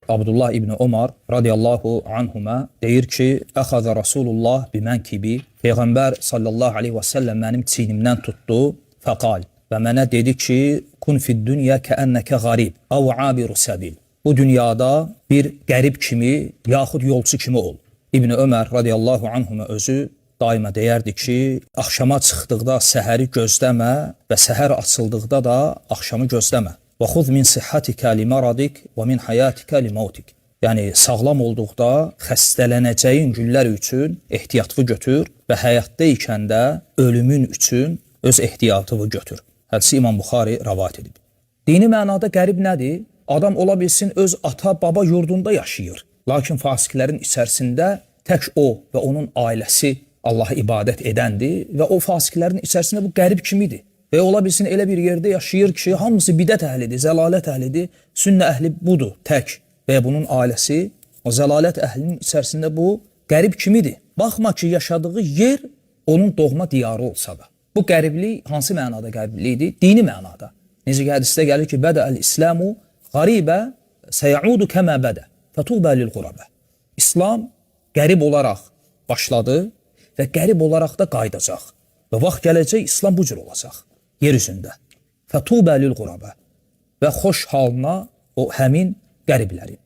Abdullah ibn Ömər radiyallahu anhuma deyir ki, "Əxəzə Rasulullah bimənkibi." Peyğəmbər sallallahu aleyhi və səlləm mənim çiynimdən tutdu, fəqal və mənə dedi ki, "Kun fid-dunya kəənnəkə qarib, əv abiru səbil." Bu dünyada bir qərib kimi, yaxud yolçu kimi ol. İbn Ömər radiyallahu anhuma özü daima deyərdi ki, axşama çıxdıqda səhəri gözləmə və səhər açıldıqda da axşamı gözləmə. Və xuz min sihhatika li maradik və min hayatika li mautik. Yəni sağlam olduqda xəstələnəcəyin günlər üçün ehtiyatını götür və həyatda ikən də ölümün üçün öz ehtiyatını götür. Hədisi İmam Buxari rivayet edib. Dini mənada qərib nədir? Adam ola bilsin öz ata baba yurdunda yaşayır. Lakin fasiqlərin içərisində tək o və onun ailəsi Allaha ibadət edəndir və o fasiqlərin içərisində bu qərib kimidir. Və ola bilsin elə bir yerdə yaşayır ki, hamısı bidət əhlidir, zəlalət əhlidir, sünnə əhli budur tək və bunun ailəsi o zəlalət əhlinin içərisində bu qərib kimidir. Baxma ki, yaşadığı yer onun doğma diyarı olsa da. Bu qəriblik hansı mənada qəriblikdir? Dini mənada. Necə ki, hədisdə gəlir ki, "Bədəəl-İslamu qaribə səyaudu kəmə bədə, fətubə lil-qurabə." İslam qərib olaraq başladı və qərib olaraq da qayıdacaq. Və vaxt gələcək İslam bu cür olacaq yer üzündə. Fətubə lil-qurabə və xoş halına o həmin qəriblərin.